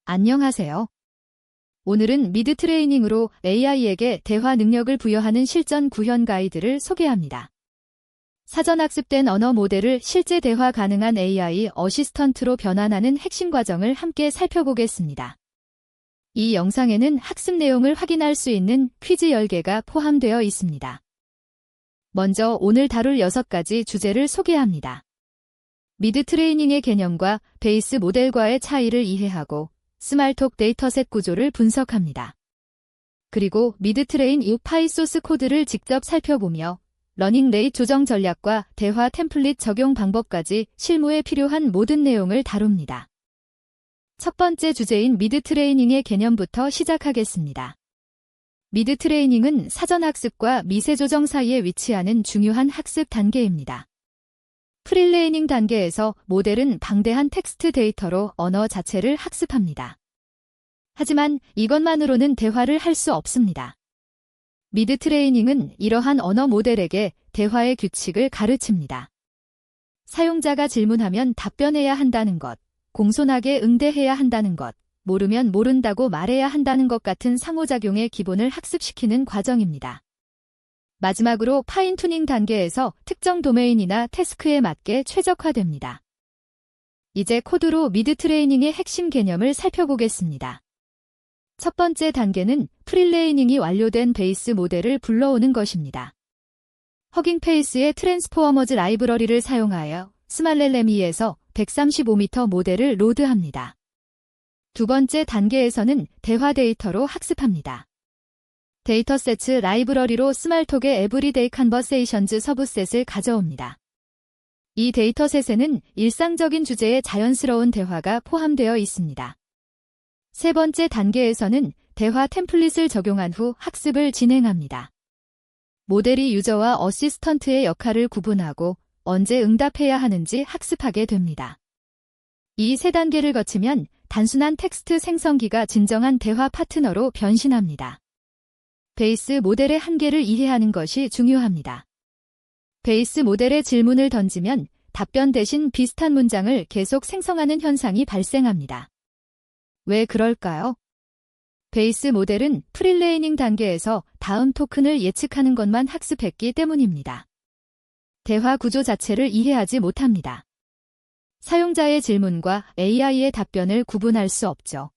안녕하세요. 오늘은 미드 트레이닝으로 AI에게 대화 능력을 부여하는 실전 구현 가이드를 소개합니다. 사전 학습된 언어 모델을 실제 대화 가능한 AI 어시스턴트로 변환하는 핵심 과정을 함께 살펴보겠습니다. 이 영상에는 학습 내용을 확인할 수 있는 퀴즈 10개가 포함되어 있습니다. 먼저 오늘 다룰 6가지 주제를 소개합니다. 미드 트레이닝의 개념과 베이스 모델과의 차이를 이해하고 스말톡 데이터셋 구조를 분석합니다. 그리고 미드 트레인 이후 파이 소스 코드를 직접 살펴보며 러닝 레이트 조정 전략과 대화 템플릿 적용 방법까지 실무에 필요한 모든 내용을 다룹니다. 첫 번째 주제인 미드 트레이닝의 개념부터 시작하겠습니다. 미드 트레이닝은 사전 학습과 미세 조정 사이에 위치하는 중요한 학습 단계입니다. 프리레이닝 단계에서 모델은 방대한 텍스트 데이터로 언어 자체를 학습합니다. 하지만 이것만으로는 대화를 할 수 없습니다. 미드 트레이닝은 이러한 언어 모델에게 대화의 규칙을 가르칩니다. 사용자가 질문하면 답변해야 한다는 것, 공손하게 응대해야 한다는 것, 모르면 모른다고 말해야 한다는 것 같은 상호작용의 기본을 학습시키는 과정입니다. 마지막으로 파인투닝 단계에서 특정 도메인이나 태스크에 맞게 최적화됩니다. 이제 코드로 미드 트레이닝의 핵심 개념을 살펴보겠습니다. 첫 번째 단계는 프리레이닝이 완료된 베이스 모델을 불러오는 것입니다. 허깅페이스의 트랜스포머즈 라이브러리를 사용하여 스말렐레미에서 135m 모델을 로드합니다. 두 번째 단계에서는 대화 데이터로 학습합니다. 데이터셋 라이브러리로 스말톡의 에브리데이 컨버세이션즈 서브셋을 가져옵니다. 이 데이터셋에는 일상적인 주제의 자연스러운 대화가 포함되어 있습니다. 세 번째 단계에서는 대화 템플릿을 적용한 후 학습을 진행합니다. 모델이 유저와 어시스턴트의 역할을 구분하고 언제 응답해야 하는지 학습하게 됩니다. 이 세 단계를 거치면 단순한 텍스트 생성기가 진정한 대화 파트너로 변신합니다. 베이스 모델의 한계를 이해하는 것이 중요합니다. 베이스 모델에 질문을 던지면 답변 대신 비슷한 문장을 계속 생성하는 현상이 발생합니다. 왜 그럴까요? 베이스 모델은 프리레이닝 단계에서 다음 토큰을 예측하는 것만 학습했기 때문입니다. 대화 구조 자체를 이해하지 못합니다. 사용자의 질문과 AI의 답변을 구분할 수 없죠.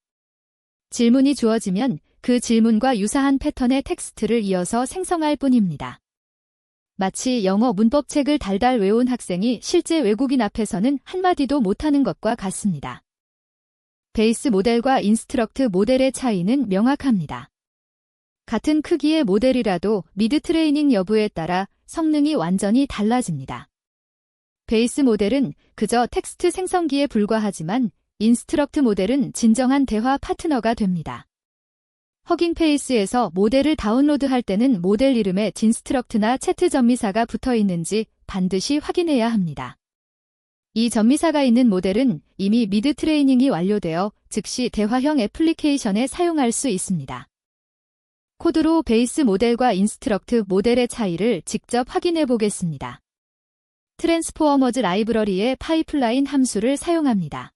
질문이 주어지면 그 질문과 유사한 패턴의 텍스트를 이어서 생성할 뿐입니다. 마치 영어 문법책을 달달 외운 학생이 실제 외국인 앞에서는 한마디도 못하는 것과 같습니다. 베이스 모델과 인스트럭트 모델의 차이는 명확합니다. 같은 크기의 모델이라도 미드 트레이닝 여부에 따라 성능이 완전히 달라집니다. 베이스 모델은 그저 텍스트 생성기에 불과하지만 인스트럭트 모델은 진정한 대화 파트너가 됩니다. 허깅페이스에서 모델을 다운로드할 때는 모델 이름에 진스트럭트나 채트 전미사가 붙어 있는지 반드시 확인해야 합니다. 이 전미사가 있는 모델은 이미 미드 트레이닝이 완료되어 즉시 대화형 애플리케이션에 사용할 수 있습니다. 코드로 베이스 모델과 인스트럭트 모델의 차이를 직접 확인해 보겠습니다. 트랜스포머즈 라이브러리의 파이프라인 함수를 사용합니다.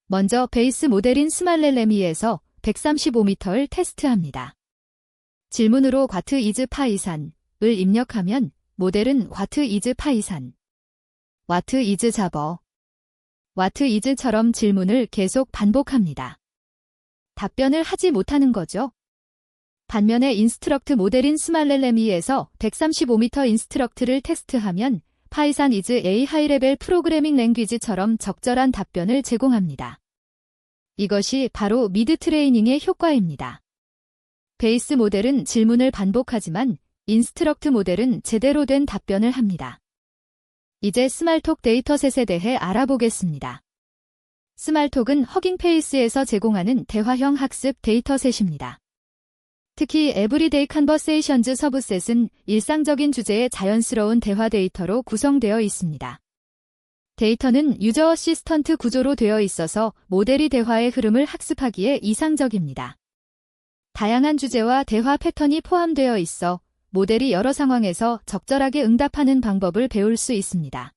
먼저 베이스 모델인 스말렐레미에서 135m를 테스트합니다. 질문으로 what is 파이산을 입력하면 모델은 what is 파이산, what is 자버, what is처럼 질문을 계속 반복합니다. 답변을 하지 못하는 거죠. 반면에 인스트럭트 모델인 스말렐레미에서 135m 인스트럭트를 테스트하면 파이산 is a high-level programming language처럼 적절한 답변을 제공합니다. 이것이 바로 미드 트레이닝의 효과입니다. 베이스 모델은 질문을 반복하지만 인스트럭트 모델은 제대로 된 답변을 합니다. 이제 스말톡 데이터셋에 대해 알아보겠습니다. 스말톡은 허깅페이스에서 제공하는 대화형 학습 데이터셋입니다. 특히 에브리데이 컨버세이션즈 서브셋은 일상적인 주제의 자연스러운 대화 데이터로 구성되어 있습니다. 데이터는 유저 어시스턴트 구조로 되어 있어서 모델이 대화의 흐름을 학습하기에 이상적입니다. 다양한 주제와 대화 패턴이 포함되어 있어 모델이 여러 상황에서 적절하게 응답하는 방법을 배울 수 있습니다.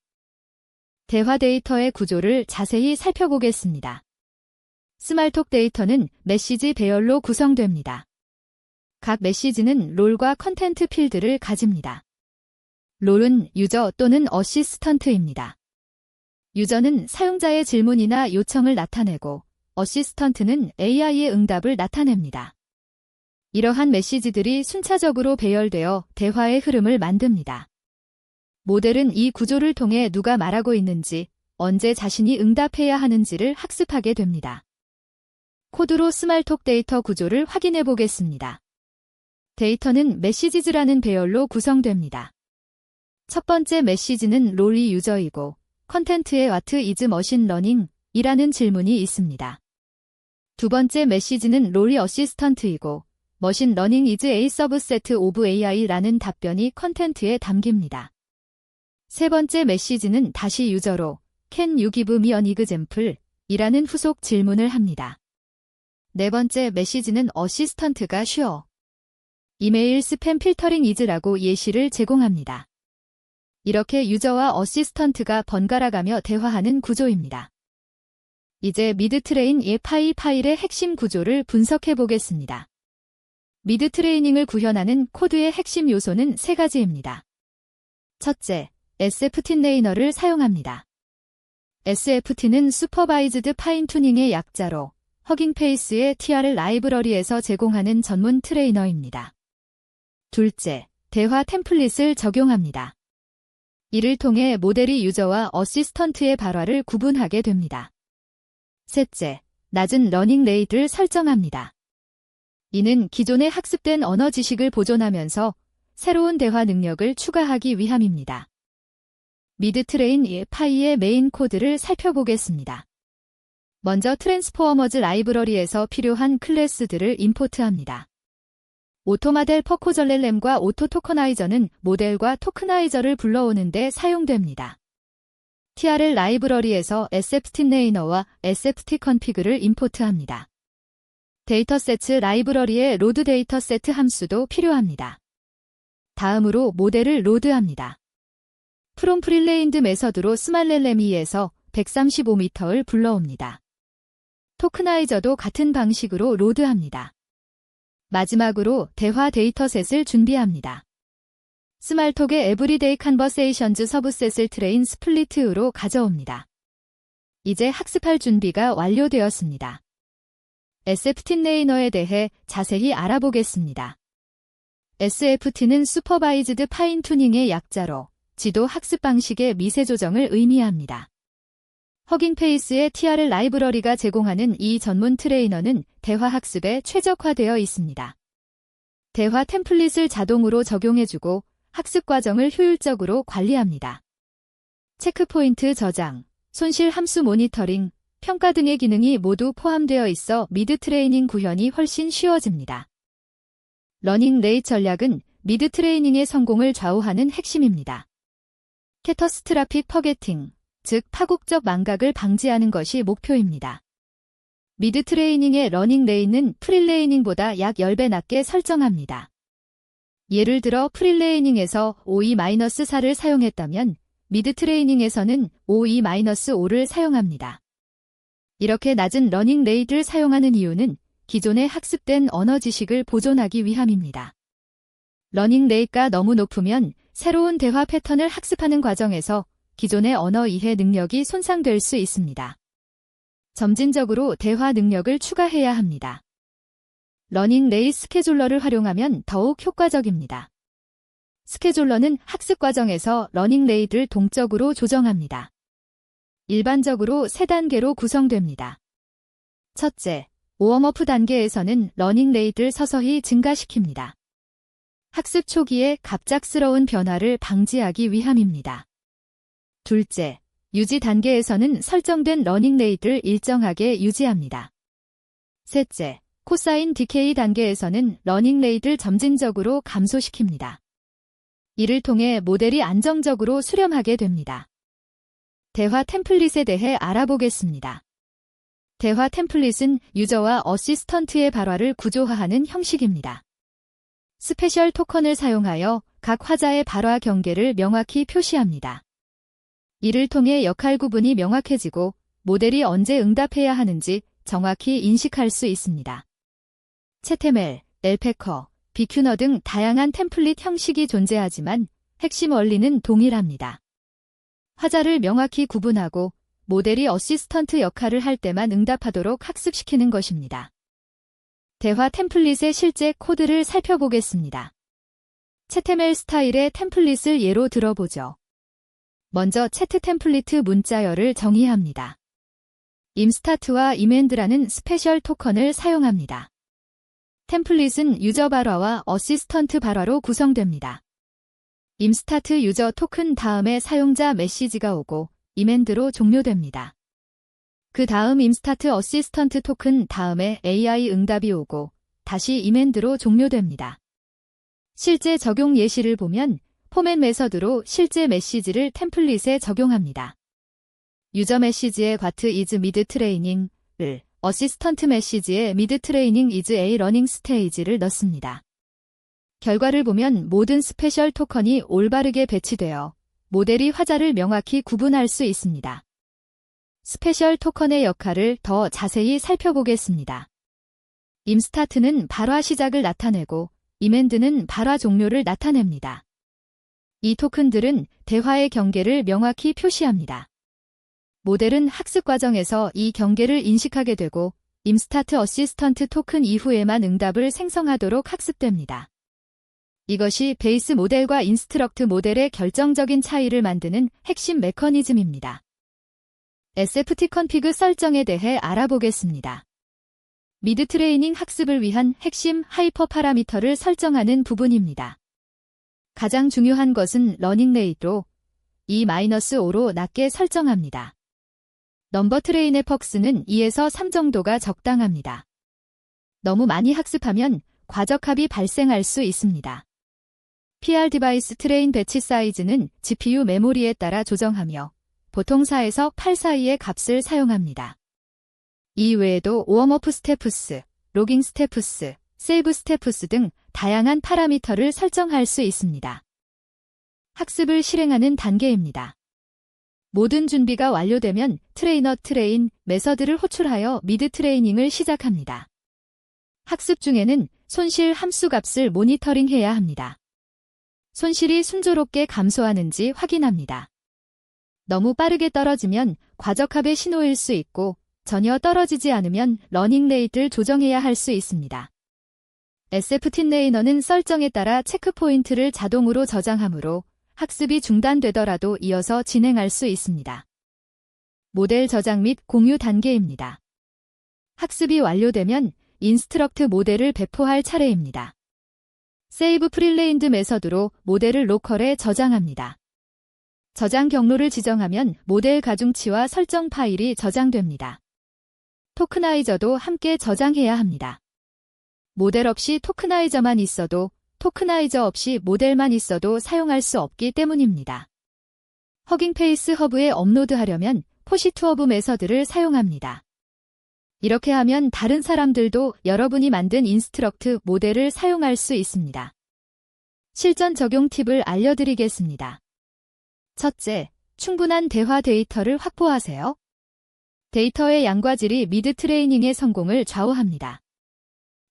대화 데이터의 구조를 자세히 살펴보겠습니다. 스말톡 데이터는 메시지 배열로 구성됩니다. 각 메시지는 롤과 컨텐트 필드를 가집니다. 롤은 유저 또는 어시스턴트입니다. 유저는 사용자의 질문이나 요청을 나타내고 어시스턴트는 AI의 응답을 나타냅니다. 이러한 메시지들이 순차적으로 배열되어 대화의 흐름을 만듭니다. 모델은 이 구조를 통해 누가 말하고 있는지, 언제 자신이 응답해야 하는지를 학습하게 됩니다. 코드로 스말톡 데이터 구조를 확인해 보겠습니다. 데이터는 메시지즈라는 배열로 구성됩니다. 첫 번째 메시지는 롤이 유저이고 컨텐트에 What is machine learning? 이라는 질문이 있습니다. 두 번째 메시지는 롤이 어시스턴트이고 머신 러닝 is a subset of AI라는 답변이 컨텐트에 담깁니다. 세 번째 메시지는 다시 유저로 Can you give me an example? 이라는 후속 질문을 합니다. 네 번째 메시지는 어시스턴트가 sure. 이메일 스팸 필터링 is라고 예시를 제공합니다. 이렇게 유저와 어시스턴트가 번갈아가며 대화하는 구조입니다. 이제 미드 트레인 파일의 핵심 구조를 분석해 보겠습니다. 미드 트레이닝을 구현하는 코드의 핵심 요소는 세 가지입니다. 첫째, SFT 레이너를 사용합니다. SFT는 슈퍼바이즈드 파인 튜닝의 약자로 허깅페이스의 TRL 라이브러리에서 제공하는 전문 트레이너입니다. 둘째, 대화 템플릿을 적용합니다. 이를 통해 모델이 유저와 어시스턴트의 발화를 구분하게 됩니다. 셋째, 낮은 러닝 레이트를 설정합니다. 이는 기존의 학습된 언어 지식을 보존하면서 새로운 대화 능력을 추가하기 위함입니다. 미드 트레인 파이의 메인 코드를 살펴보겠습니다. 먼저 트랜스포머즈 라이브러리에서 필요한 클래스들을 임포트합니다. 오토마델 퍼코절렐렘과 오토토커나이저는 모델과 토크나이저를 불러오는 데 사용됩니다. TRL 라이브러리에서 SFT 레이너와 SFT 컨피그를 임포트합니다. 데이터세트 라이브러리에 로드 데이터세트 함수도 필요합니다. 다음으로 모델을 로드합니다. 프롬 프릴레인드 메서드로 스말렐레미에서 135m를 불러옵니다. 토크나이저도 같은 방식으로 로드합니다. 마지막으로 대화 데이터셋을 준비합니다. 스말톡의 에브리데이 컨버세이션즈 서브셋을 트레인 스플리트로 가져옵니다. 이제 학습할 준비가 완료되었습니다. SFT 레이너에 대해 자세히 알아보겠습니다. SFT는 슈퍼바이즈드 파인 튜닝의 약자로 지도 학습 방식의 미세 조정을 의미합니다. 허깅페이스의 TRL 라이브러리가 제공하는 이 전문 트레이너는 대화 학습에 최적화되어 있습니다. 대화 템플릿을 자동으로 적용해주고 학습 과정을 효율적으로 관리합니다. 체크포인트 저장, 손실 함수 모니터링, 평가 등의 기능이 모두 포함되어 있어 미드 트레이닝 구현이 훨씬 쉬워집니다. 러닝 레이트 전략은 미드 트레이닝의 성공을 좌우하는 핵심입니다. 캐터스트라픽 퍼게팅, 즉 파국적 망각을 방지하는 것이 목표입니다. 미드 트레이닝의 러닝 레인은 프릴레이닝보다 약 10배 낮게 설정합니다. 예를 들어 프릴레이닝에서 OE-4를 사용했다면 미드 트레이닝에서는 OE-5를 사용합니다. 이렇게 낮은 러닝 레이트를 사용하는 이유는 기존의 학습된 언어 지식을 보존하기 위함입니다. 러닝 레이트가 너무 높으면 새로운 대화 패턴을 학습하는 과정에서 기존의 언어 이해 능력이 손상될 수 있습니다. 점진적으로 대화 능력을 추가해야 합니다. 러닝 레이트 스케줄러를 활용하면 더욱 효과적입니다. 스케줄러는 학습 과정에서 러닝 레이트를 동적으로 조정합니다. 일반적으로 3단계로 구성됩니다. 첫째, 웜어프 단계에서는 러닝 레이트를 서서히 증가시킵니다. 학습 초기에 갑작스러운 변화를 방지하기 위함입니다. 둘째, 유지 단계에서는 설정된 러닝 레이트를 일정하게 유지합니다. 셋째, 코사인 디케이 단계에서는 러닝 레이트를 점진적으로 감소시킵니다. 이를 통해 모델이 안정적으로 수렴하게 됩니다. 대화 템플릿에 대해 알아보겠습니다. 대화 템플릿은 유저와 어시스턴트의 발화를 구조화하는 형식입니다. 스페셜 토큰을 사용하여 각 화자의 발화 경계를 명확히 표시합니다. 이를 통해 역할 구분이 명확해지고 모델이 언제 응답해야 하는지 정확히 인식할 수 있습니다. 채테멜, 엘페커, 비큐너 등 다양한 템플릿 형식이 존재하지만 핵심 원리는 동일합니다. 화자를 명확히 구분하고 모델이 어시스턴트 역할을 할 때만 응답하도록 학습시키는 것입니다. 대화 템플릿의 실제 코드를 살펴보겠습니다. 채테멜 스타일의 템플릿을 예로 들어보죠. 먼저 채트 템플릿 문자열을 정의합니다. 임스타트와 임엔드라는 스페셜 토큰을 사용합니다. 템플릿은 유저 발화와 어시스턴트 발화로 구성됩니다. 임스타트 유저 토큰 다음에 사용자 메시지가 오고 임엔드로 종료됩니다. 그 다음 임스타트 어시스턴트 토큰 다음에 AI 응답이 오고 다시 임엔드로 종료됩니다. 실제 적용 예시를 보면 포맷 메서드로 실제 메시지를 템플릿에 적용합니다. 유저 메시지의 what is mid training을 어시스턴트 메시지에 mid training is a running stage를 넣습니다. 결과를 보면 모든 스페셜 토큰이 올바르게 배치되어 모델이 화자를 명확히 구분할 수 있습니다. 스페셜 토큰의 역할을 더 자세히 살펴보겠습니다. 임스타트는 발화 시작을 나타내고 임엔드는 발화 종료를 나타냅니다. 이 토큰들은 대화의 경계를 명확히 표시합니다. 모델은 학습 과정에서 이 경계를 인식하게 되고 임스타트 어시스턴트 토큰 이후에만 응답을 생성하도록 학습됩니다. 이것이 베이스 모델과 인스트럭트 모델의 결정적인 차이를 만드는 핵심 메커니즘입니다. SFT 컨피그 설정에 대해 알아보겠습니다. 미드 트레이닝 학습을 위한 핵심 하이퍼 파라미터를 설정하는 부분입니다. 가장 중요한 것은 러닝 레이트로 2-5로 낮게 설정합니다. 넘버 트레인의 퍽스는 2에서 3 정도가 적당합니다. 너무 많이 학습하면 과적합이 발생할 수 있습니다. PR 디바이스 트레인 배치 사이즈는 GPU 메모리에 따라 조정하며 보통 4에서 8 사이의 값을 사용합니다. 이외에도 웜어프 스테프스, 로깅 스테프스, 세이브 스테프스 등 다양한 파라미터를 설정할 수 있습니다. 학습을 실행하는 단계입니다. 모든 준비가 완료되면 트레이너 트레인 메서드를 호출하여 미드 트레이닝을 시작합니다. 학습 중에는 손실 함수 값을 모니터링해야 합니다. 손실이 순조롭게 감소하는지 확인합니다. 너무 빠르게 떨어지면 과적합의 신호일 수 있고 전혀 떨어지지 않으면 러닝 레이트를 조정해야 할 수 있습니다. SFT 레이너는 설정에 따라 체크포인트를 자동으로 저장하므로 학습이 중단되더라도 이어서 진행할 수 있습니다. 모델 저장 및 공유 단계입니다. 학습이 완료되면 인스트럭트 모델을 배포할 차례입니다. 세이브 프릴레인드 메서드로 모델을 로컬에 저장합니다. 저장 경로를 지정하면 모델 가중치와 설정 파일이 저장됩니다. 토크나이저도 함께 저장해야 합니다. 모델 없이 토크나이저만 있어도 토크나이저 없이 모델만 있어도 사용할 수 없기 때문입니다. 허깅페이스 허브에 업로드하려면 포시투허브 메서드를 사용합니다. 이렇게 하면 다른 사람들도 여러분이 만든 인스트럭트 모델을 사용할 수 있습니다. 실전 적용 팁을 알려드리겠습니다. 첫째, 충분한 대화 데이터를 확보하세요. 데이터의 양과 질이 미드 트레이닝의 성공을 좌우합니다.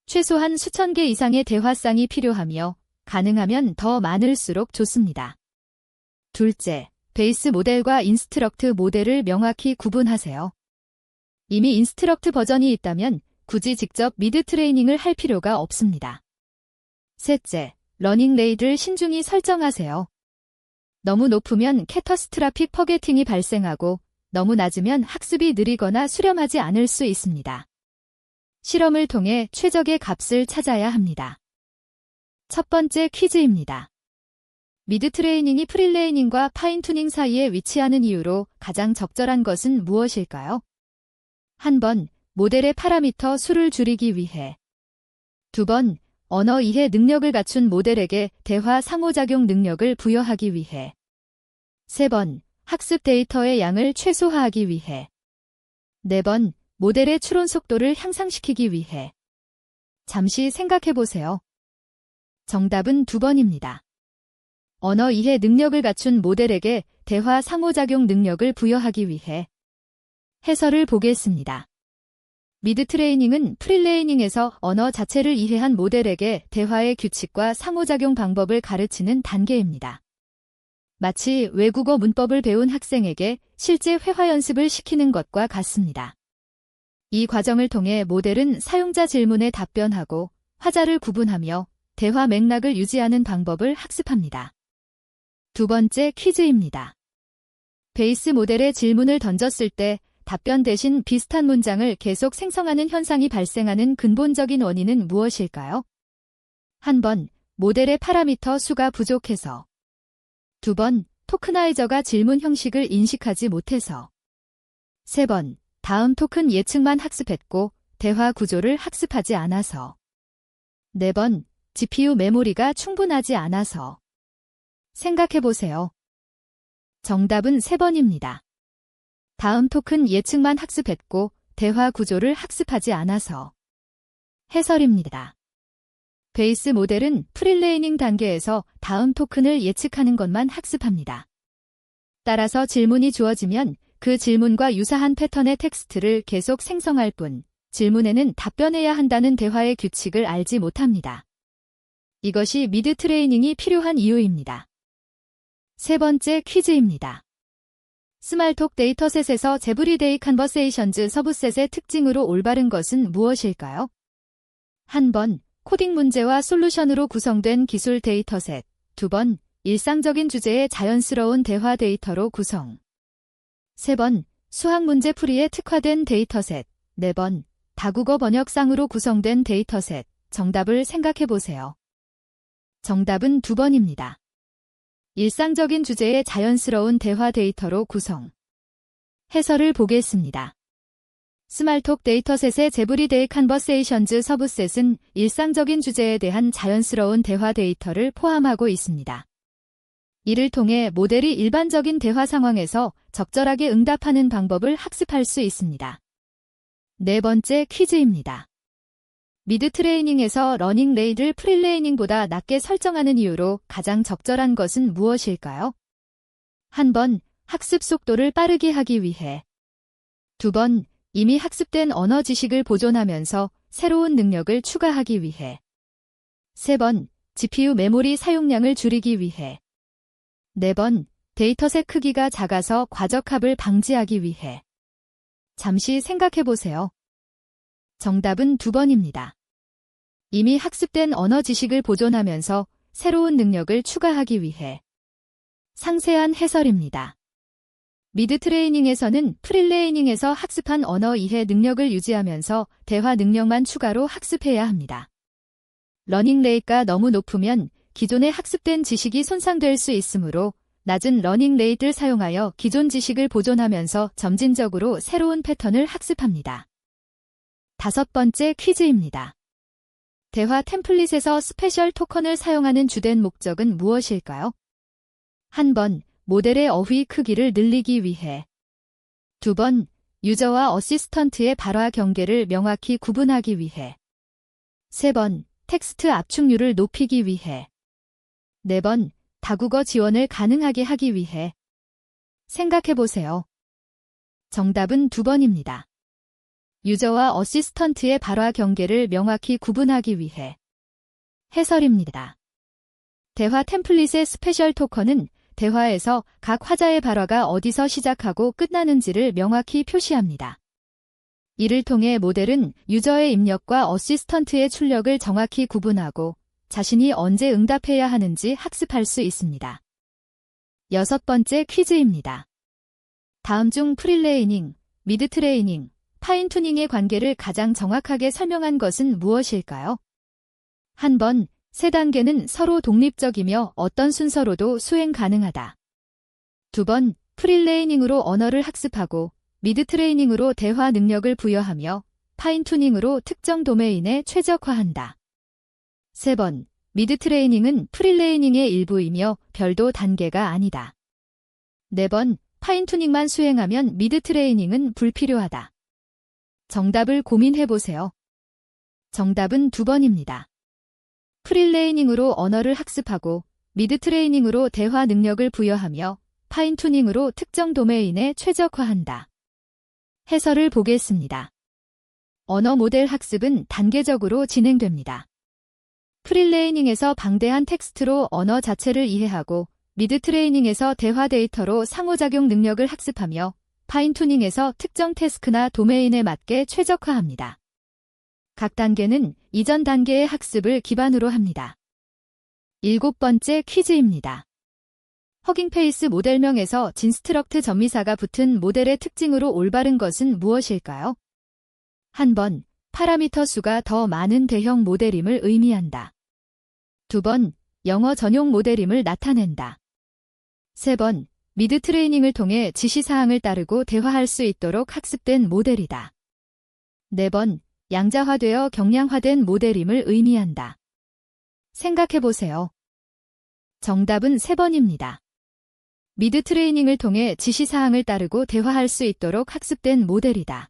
최소한 수천 개 이상의 대화쌍이 필요하며 가능하면 더 많을수록 좋습니다. 둘째, 베이스 모델과 인스트럭트 모델을 명확히 구분하세요. 이미 인스트럭트 버전이 있다면 굳이 직접 미드 트레이닝을 할 필요가 없습니다. 셋째, 러닝 레이트를 신중히 설정하세요. 너무 높으면 캐터스트라픽 퍼게팅이 발생하고 너무 낮으면 학습이 느리거나 수렴하지 않을 수 있습니다. 실험을 통해 최적의 값을 찾아야 합니다. 첫 번째 퀴즈입니다. 미드 트레이닝이 프리레이닝과 파인투닝 사이에 위치하는 이유로 가장 적절한 것은 무엇일까요? 한 번, 모델의 파라미터 수를 줄이기 위해. 두 번, 언어 이해 능력을 갖춘 모델에게 대화 상호작용 능력을 부여하기 위해. 세 번, 학습 데이터의 양을 최소화하기 위해. 네 번, 모델의 추론 속도를 향상시키기 위해. 잠시 생각해보세요. 정답은 2번입니다. 언어 이해 능력을 갖춘 모델에게 대화 상호작용 능력을 부여하기 위해. 해설을 보겠습니다. 미드 트레이닝은 프리레이닝에서 언어 자체를 이해한 모델에게 대화의 규칙과 상호작용 방법을 가르치는 단계입니다. 마치 외국어 문법을 배운 학생에게 실제 회화 연습을 시키는 것과 같습니다. 이 과정을 통해 모델은 사용자 질문에 답변하고 화자를 구분하며 대화 맥락을 유지하는 방법을 학습합니다. 두 번째 퀴즈입니다. 베이스 모델에 질문을 던졌을 때 답변 대신 비슷한 문장을 계속 생성하는 현상이 발생하는 근본적인 원인은 무엇일까요? 한 번, 모델의 파라미터 수가 부족해서. 두 번, 토크나이저가 질문 형식을 인식하지 못해서. 세 번, 다음 토큰 예측만 학습했고 대화 구조를 학습하지 않아서. 네 번, GPU 메모리가 충분하지 않아서. 생각해보세요. 정답은 3번입니다. 다음 토큰 예측만 학습했고 대화 구조를 학습하지 않아서. 해설입니다. 베이스 모델은 프리레이닝 단계에서 다음 토큰을 예측하는 것만 학습합니다. 따라서 질문이 주어지면 그 질문과 유사한 패턴의 텍스트를 계속 생성할 뿐 질문에는 답변해야 한다는 대화의 규칙을 알지 못합니다. 이것이 미드 트레이닝이 필요한 이유입니다. 세 번째 퀴즈입니다. 스말톡 데이터셋에서 제브리데이 컨버세이션즈 서브셋의 특징으로 올바른 것은 무엇일까요? 한 번, 코딩 문제와 솔루션으로 구성된 기술 데이터셋. 두 번, 일상적인 주제의 자연스러운 대화 데이터로 구성. 세 번, 수학 문제 풀이에 특화된 데이터셋. 네 번, 다국어 번역상으로 구성된 데이터셋. 정답을 생각해보세요. 정답은 2번입니다. 일상적인 주제의 자연스러운 대화 데이터로 구성. 해설을 보겠습니다. 스말톡 데이터셋의 제브리데이 컨버세이션즈 서브셋은 일상적인 주제에 대한 자연스러운 대화 데이터를 포함하고 있습니다. 이를 통해 모델이 일반적인 대화 상황에서 적절하게 응답하는 방법을 학습할 수 있습니다. 네 번째 퀴즈입니다. 미드 트레이닝에서 러닝 레이를 프리레이닝보다 낮게 설정하는 이유로 가장 적절한 것은 무엇일까요? 한 번, 학습 속도를 빠르게 하기 위해. 두 번, 이미 학습된 언어 지식을 보존하면서 새로운 능력을 추가하기 위해. 세 번, GPU 메모리 사용량을 줄이기 위해. 네 번, 데이터셋 크기가 작아서 과적합을 방지하기 위해. 잠시 생각해보세요. 정답은 2번입니다. 이미 학습된 언어 지식을 보존하면서 새로운 능력을 추가하기 위해. 상세한 해설입니다. 미드 트레이닝에서는 프리레이닝에서 학습한 언어 이해 능력을 유지하면서 대화 능력만 추가로 학습해야 합니다. 러닝 레이트가 너무 높으면 기존에 학습된 지식이 손상될 수 있으므로 낮은 러닝 레이트를 사용하여 기존 지식을 보존하면서 점진적으로 새로운 패턴을 학습합니다. 다섯 번째 퀴즈입니다. 대화 템플릿에서 스페셜 토큰을 사용하는 주된 목적은 무엇일까요? 한 번, 모델의 어휘 크기를 늘리기 위해. 두 번, 유저와 어시스턴트의 발화 경계를 명확히 구분하기 위해. 세 번, 텍스트 압축률을 높이기 위해. 네 번, 다국어 지원을 가능하게 하기 위해. 생각해보세요. 정답은 2번입니다. 유저와 어시스턴트의 발화 경계를 명확히 구분하기 위해. 해설입니다. 대화 템플릿의 스페셜 토큰은 대화에서 각 화자의 발화가 어디서 시작하고 끝나는지를 명확히 표시합니다. 이를 통해 모델은 유저의 입력과 어시스턴트의 출력을 정확히 구분하고 자신이 언제 응답해야 하는지 학습할 수 있습니다. 여섯 번째 퀴즈입니다. 다음 중 프리레이닝, 미드 트레이닝, 파인투닝의 관계를 가장 정확하게 설명한 것은 무엇일까요? 한 번, 세 단계는 서로 독립적이며 어떤 순서로도 수행 가능하다. 두 번, 프리레이닝으로 언어를 학습하고 미드 트레이닝으로 대화 능력을 부여하며 파인투닝으로 특정 도메인에 최적화한다. 세 번, 미드 트레이닝은 프리레이닝의 일부이며 별도 단계가 아니다. 네 번, 파인투닝만 수행하면 미드 트레이닝은 불필요하다. 정답을 고민해보세요. 정답은 2번입니다. 프리레이닝으로 언어를 학습하고 미드 트레이닝으로 대화 능력을 부여하며 파인투닝으로 특정 도메인에 최적화한다. 해설을 보겠습니다. 언어 모델 학습은 단계적으로 진행됩니다. 프리레이닝에서 방대한 텍스트로 언어 자체를 이해하고, 미드 트레이닝에서 대화 데이터로 상호작용 능력을 학습하며, 파인투닝에서 특정 태스크나 도메인에 맞게 최적화합니다. 각 단계는 이전 단계의 학습을 기반으로 합니다. 7번째 퀴즈입니다. 허깅페이스 모델명에서 진스트럭트 전미사가 붙은 모델의 특징으로 올바른 것은 무엇일까요? 한 번, 파라미터 수가 더 많은 대형 모델임을 의미한다. 2번, 영어 전용 모델임을 나타낸다. 3번, 미드 트레이닝을 통해 지시사항을 따르고 대화할 수 있도록 학습된 모델이다. 4번, 양자화되어 경량화된 모델임을 의미한다. 생각해보세요. 정답은 3번입니다. 미드 트레이닝을 통해 지시사항을 따르고 대화할 수 있도록 학습된 모델이다.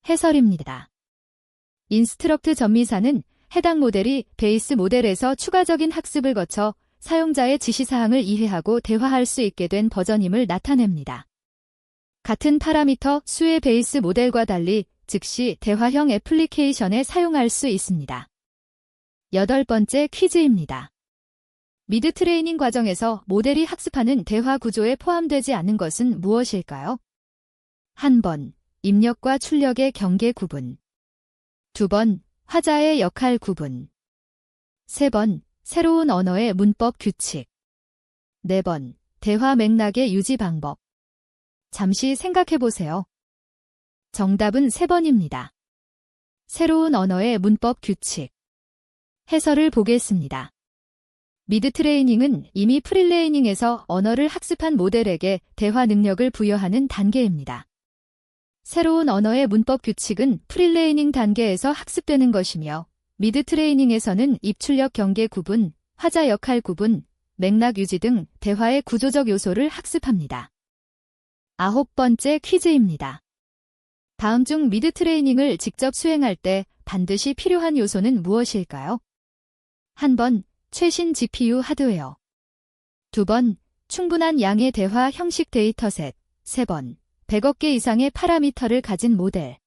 해설입니다. 인스트럭트 전미사는 해당 모델이 베이스 모델에서 추가적인 학습을 거쳐 사용자의 지시사항을 이해하고 대화할 수 있게 된 버전임을 나타냅니다. 같은 파라미터 수의 베이스 모델과 달리 즉시 대화형 애플리케이션에 사용할 수 있습니다. 8번째 퀴즈입니다. 미드 트레이닝 과정에서 모델이 학습하는 대화 구조에 포함되지 않는 것은 무엇일까요? 한 번, 입력과 출력의 경계 구분. 2번, 화자의 역할 구분. 3번, 새로운 언어의 문법 규칙. 4번, 대화 맥락의 유지 방법. 잠시 생각해보세요. 정답은 3번입니다. 새로운 언어의 문법 규칙. 해설을 보겠습니다. 미드 트레이닝은 이미 프리레이닝에서 언어를 학습한 모델에게 대화 능력을 부여하는 단계입니다. 새로운 언어의 문법 규칙은 프리레이닝 단계에서 학습되는 것이며, 미드 트레이닝에서는 입출력 경계 구분, 화자 역할 구분, 맥락 유지 등 대화의 구조적 요소를 학습합니다. 9번째 퀴즈입니다. 다음 중 미드 트레이닝을 직접 수행할 때 반드시 필요한 요소는 무엇일까요? 한 번, 최신 GPU 하드웨어. 2번, 충분한 양의 대화 형식 데이터셋. 3번, 100억 개 이상의 파라미터를 가진 모델.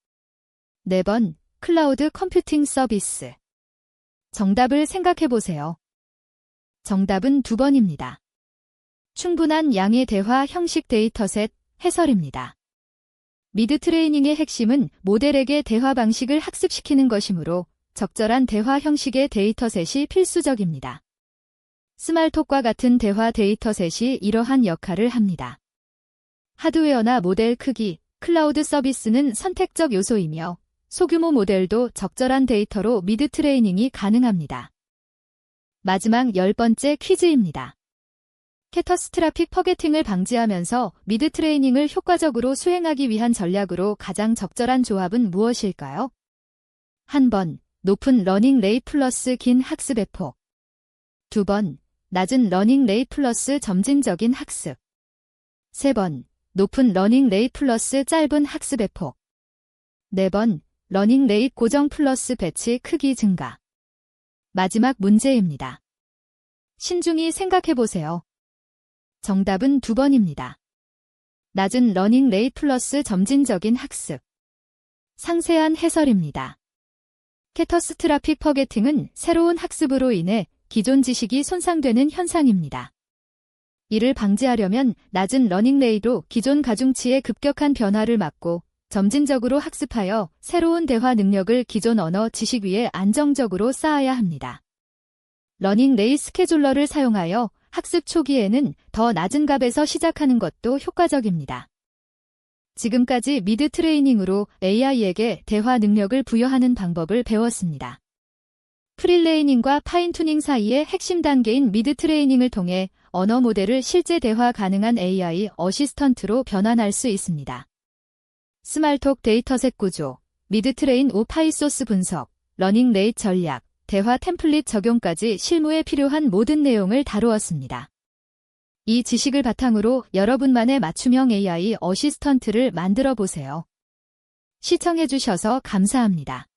4번, 클라우드 컴퓨팅 서비스. 정답을 생각해보세요. 정답은 2번입니다. 충분한 양의 대화 형식 데이터셋. 해설입니다. 미드 트레이닝의 핵심은 모델에게 대화 방식을 학습시키는 것이므로 적절한 대화 형식의 데이터셋이 필수적입니다. 스말톡과 같은 대화 데이터셋이 이러한 역할을 합니다. 하드웨어나 모델 크기, 클라우드 서비스는 선택적 요소이며 소규모 모델도 적절한 데이터로 미드 트레이닝이 가능합니다. 마지막 10번째 퀴즈입니다. 캐터스트라픽 퍼게팅을 방지하면서 미드 트레이닝을 효과적으로 수행하기 위한 전략으로 가장 적절한 조합은 무엇일까요? 한 번, 높은 러닝 레이트 플러스 긴 학습의 폭. 2번, 낮은 러닝 레이트 플러스 점진적인 학습. 3번, 높은 러닝 레이트 플러스 짧은 학습의 폭. 4번, 러닝 레이트 고정 플러스 배치 크기 증가. 마지막 문제입니다. 신중히 생각해보세요. 정답은 2번입니다. 낮은 러닝 레이트 플러스 점진적인 학습. 상세한 해설입니다. 캐터스트라픽 퍼게팅은 새로운 학습으로 인해 기존 지식이 손상되는 현상입니다. 이를 방지하려면 낮은 러닝 레이트로 기존 가중치의 급격한 변화를 막고 점진적으로 학습하여 새로운 대화 능력을 기존 언어 지식 위에 안정적으로 쌓아야 합니다. 러닝 레이트 스케줄러를 사용하여 학습 초기에는 더 낮은 값에서 시작하는 것도 효과적입니다. 지금까지 미드 트레이닝으로 AI에게 대화 능력을 부여하는 방법을 배웠습니다. 프리레이닝과 파인투닝 사이의 핵심 단계인 미드 트레이닝을 통해 언어 모델을 실제 대화 가능한 AI 어시스턴트로 변환할 수 있습니다. 스말톡 데이터셋 구조, 미드 트레인 후 파이소스 분석, 러닝 레이트 전략, 대화 템플릿 적용까지 실무에 필요한 모든 내용을 다루었습니다. 이 지식을 바탕으로 여러분만의 맞춤형 AI 어시스턴트를 만들어 보세요. 시청해주셔서 감사합니다.